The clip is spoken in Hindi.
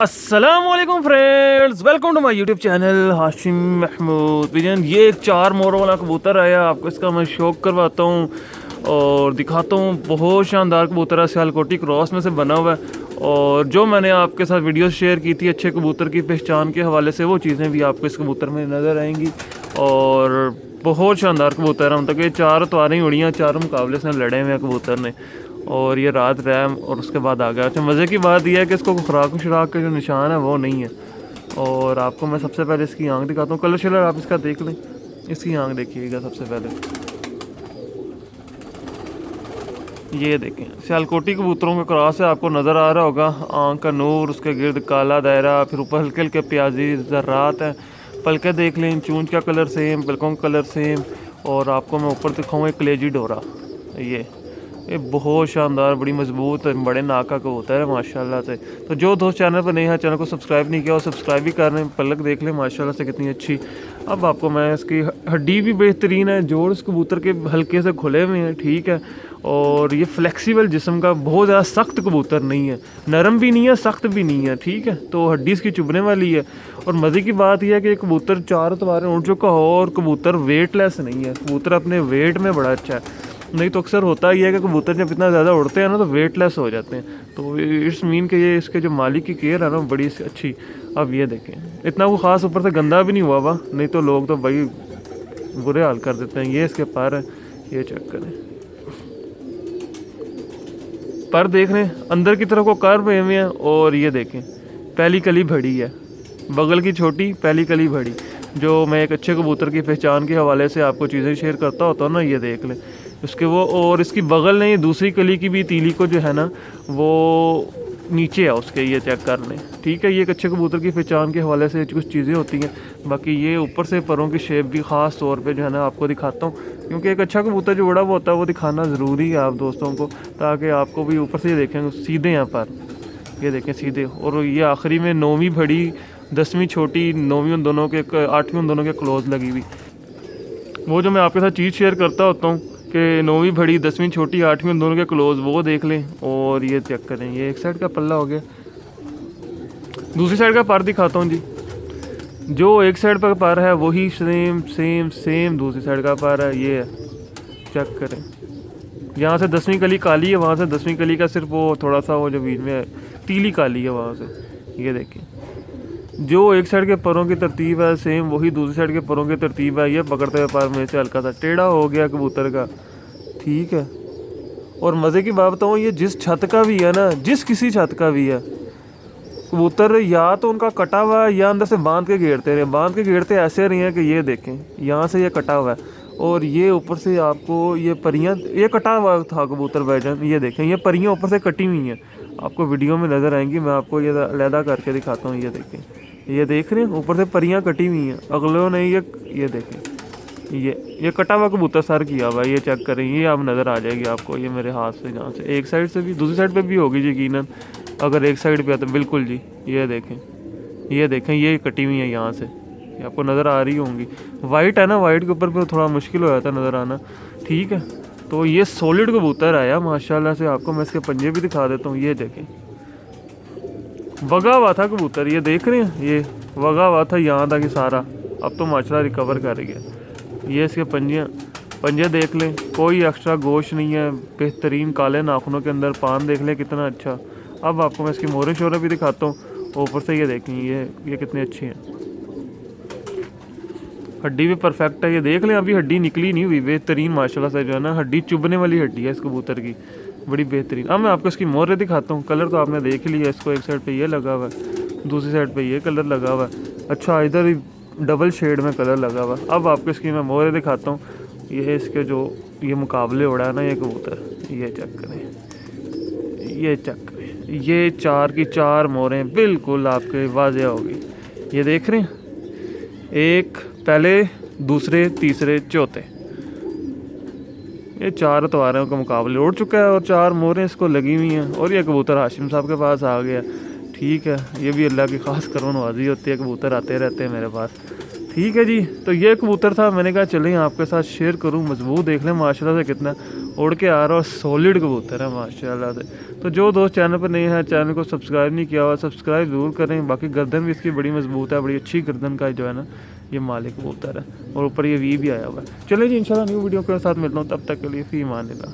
अस्सलामुअलैकुम friends, welcome to my YouTube channel Hashim Mahmood vision. ये एक 4 मोरों वाला कबूतर आया, आपको इसका मैं शौक करवाता हूँ और दिखाता हूँ। बहुत शानदार कबूतर है, सियालकोटी क्रॉस में से बना हुआ है। और जो मैंने आपके साथ वीडियो शेयर की थी अच्छे कबूतर की पहचान के हवाले से, वो चीज़ें भी आपको इस कबूतर में नज़र आएंगी। और बहुत शानदार कबूतर है, मतलब ये 4 तवारें उड़ियाँ, 4 मुकाबले से लड़े हुए हैं कबूतर ने। और ये रात रैम और उसके बाद आ गया। अच्छा, मज़े की बात यह है कि इसको खुराक शराक के जो निशान है वो नहीं है। और आपको मैं सबसे पहले इसकी आंख दिखाता हूँ, कलर शलर आप इसका देख लें। इसकी आंख देखिएगा सबसे पहले, ये देखें सियालकोटी कबूतरों का क्रॉस है, आपको नज़र आ रहा होगा। आंख का नूर, उसके गिर्द काला दायरा, फिर ऊपर हल्के हल्के प्याजी ज़र्रात हैं। पलके देख लें, चूंच का कलर सेम, पलकों का कलर सेम। और आपको मैं ऊपर दिखाऊँ एक कलेजी डोरा, ये बहुत शानदार, बड़ी मजबूत, बड़े नाक का कबूतर है माशाल्लाह से। तो जो दोस्त चैनल पर नहीं है, चैनल को सब्सक्राइब नहीं किया और सब्सक्राइब भी कर रहे हैं, पलक देख लें माशाल्लाह से कितनी अच्छी। अब आपको मैं इसकी हड्डी भी बेहतरीन है, जोड़ इस कबूतर के हल्के से खुले हुए हैं, ठीक है। और ये फ्लेक्सिबल जिस्म का, बहुत ज़्यादा सख्त कबूतर नहीं है, नरम भी नहीं है, सख्त भी नहीं है, ठीक है। तो हड्डी इसकी चुभने वाली है। और मज़े की बात यह है कि कबूतर 4 तवारें उड़ चुका हो और कबूतर वेटलेस नहीं है, कबूतर अपने वेट में बड़ा अच्छा है। नहीं तो अक्सर होता ही है कि कबूतर जब इतना ज़्यादा उड़ते हैं ना तो वेटलेस हो जाते हैं। तो इट्स मीन के ये इसके जो मालिक की केयर है ना बड़ी अच्छी। अब ये देखें, इतना वो ख़ास ऊपर से गंदा भी नहीं हुआ हुआ, नहीं तो लोग तो भाई बुरे हाल कर देते हैं। ये इसके पर है, ये चेक करें, पर देख रहे हैं अंदर की तरफ को कर्व हुए हैं। और ये देखें, पहली कली भड़ी है, बगल की छोटी, पहली कली भड़ी। जो मैं एक अच्छे कबूतर की पहचान के हवाले से आपको चीज़ें शेयर करता होता हूँ ना, ये देख लें उसके वो। और इसकी बगल नहीं, दूसरी कली की भी तीली को जो है ना वो नीचे है उसके, ये चेक कर लें, ठीक है। ये एक अच्छे कबूतर की पहचान के हवाले से कुछ चीज़ें होती हैं। बाकी ये ऊपर से परों की शेप भी ख़ास तौर पे जो है ना आपको दिखाता हूँ, क्योंकि एक अच्छा कबूतर जो उड़ा हुआ होता है वो दिखाना ज़रूरी है आप दोस्तों को, ताकि आपको भी ऊपर से देखेंगे सीधे यहाँ पर, ये देखें सीधे। और ये आखिरी में 9वीं बड़ी, 10वीं छोटी, 9वीं उन दोनों के, 8वीं उन दोनों के क्लोज लगी हुई। वो जो मैं आपके साथ चीज़ शेयर करता होता हूँ कि 9वीं बड़ी, 10वीं छोटी, 8वीं उन दोनों के क्लोज, वो देख लें। और ये चेक करें, ये एक साइड का पल्ला हो गया, दूसरी साइड का पर दिखाता हूँ जी। जो एक साइड पर पर है वही सेम सेम सेम दूसरी साइड का पर है, ये है, चेक करें। यहाँ से 10वीं कली काली है, वहाँ से 10वीं कली का सिर्फ वो थोड़ा सा वो जो बीच में तीली काली है वहाँ से, ये देखिए। जो एक साइड के परों की तरतीब है सेम वही दूसरी साइड के परों की तरतीब है। ये पकड़ते हुए पर में से हल्का सा टेढ़ा हो गया कबूतर का, ठीक है। और मज़े की बात बताऊँ, ये जिस छत का भी है ना, जिस किसी छत का भी है कबूतर, या तो उनका कटा हुआ है या अंदर से बांध के घेरते रहे, बांध के घेरते ऐसे नहीं है कि ये देखें यहाँ से ये कटा हुआ है और ये ऊपर से आपको ये परियां, ये कटा हुआ था कबूतर भाईजान, ये देखें ये परियां ऊपर से कटी हुई हैं, आपको वीडियो में नज़र आएंगी, मैं आपको ये अलहदा करके दिखाता हूँ। ये देखें, ये देख रहे हैं ऊपर से परियां कटी हुई हैं, अगलों ने ये देखें, ये कटा हुआ कबूतर सर किया हुआ है, ये चेक करें, ये आप नज़र आ जाएगी आपको, ये मेरे हाथ से, जहाँ से एक साइड से भी दूसरी साइड पे भी होगी यकीनन, अगर एक साइड पे है तो बिल्कुल जी। ये देखें ये कटी हुई है यहाँ से, ये आपको नज़र आ रही होंगी। वाइट है ना, वाइट के ऊपर थोड़ा मुश्किल हो जाता है नज़र आना, ठीक है। तो ये सॉलिड कबूतर आया माशाल्लाह से। आपको मैं इसके पंजे भी दिखा देता हूँ, ये देखें, वगा हुआ था कबूतर, ये देख रहे हैं, ये वगा हुआ था यहाँ तक, सारा अब तो माशाल्लाह रिकवर कर गया। ये इसके पंजे देख लें, कोई एक्स्ट्रा गोश्त नहीं है, बेहतरीन काले नाखूनों के अंदर, पान देख लें कितना अच्छा। अब आपको मैं इसकी मोरे शोरे भी दिखाता हूँ ऊपर से, ये देखें ये कितने अच्छे हैं, हड्डी भी परफेक्ट है, ये देख लें अभी हड्डी निकली नहीं हुई, बेहतरीन माशाल्लाह से जो है ना, हड्डी चुभने वाली हड्डी है इस कबूतर की, बड़ी बेहतरीन। अब मैं आपको इसकी मोरे दिखाता हूँ। कलर तो आपने देख ही लिया, इसको एक साइड पे ये लगा हुआ है, दूसरी साइड पे ये कलर लगा हुआ है, अच्छा इधर ही डबल शेड में कलर लगा हुआ है। अब आपको इसकी मैं मोरे दिखाता हूँ। ये इसके जो ये मुकाबले उड़ा है ना ये कबूतर, ये चेक करें, ये चेक करें, ये 4 की 4 मोरें बिल्कुल आपके वाज़ेह होगी। ये देख रहे हैं, एक पहले, दूसरे, तीसरे, चौथे, ये 4 तवारों के मुकाबले उड़ चुका है और 4 मोरें इसको लगी हुई हैं। और ये कबूतर हाशिम साहब के पास आ गया, ठीक है। ये भी अल्लाह की ख़ास करो नवाजी होती है, कबूतर आते रहते हैं मेरे पास, ठीक है जी। तो ये कबूतर था, मैंने कहा चलें आपके साथ शेयर करूं। मजबूत देख लें माशाल्लाह से कितना, उड़ के आ रहा और सॉलिड कबूतर है माशाल्लाह से। तो जो दोस्त चैनल पर नए हैं, चैनल को सब्सक्राइब नहीं किया हुआ, सब्सक्राइब ज़रूर करें। बाकी गर्दन भी इसकी बड़ी मजबूत है, बड़ी अच्छी गर्दन का जो है ना ये मालिक कबूतर है, और ऊपर ये वी भी आया हुआ है। चलिए जी, इंशाल्लाह न्यू वीडियो के साथ मिलता हूँ, तब तक के लिए फ़ी अमान अल्लाह।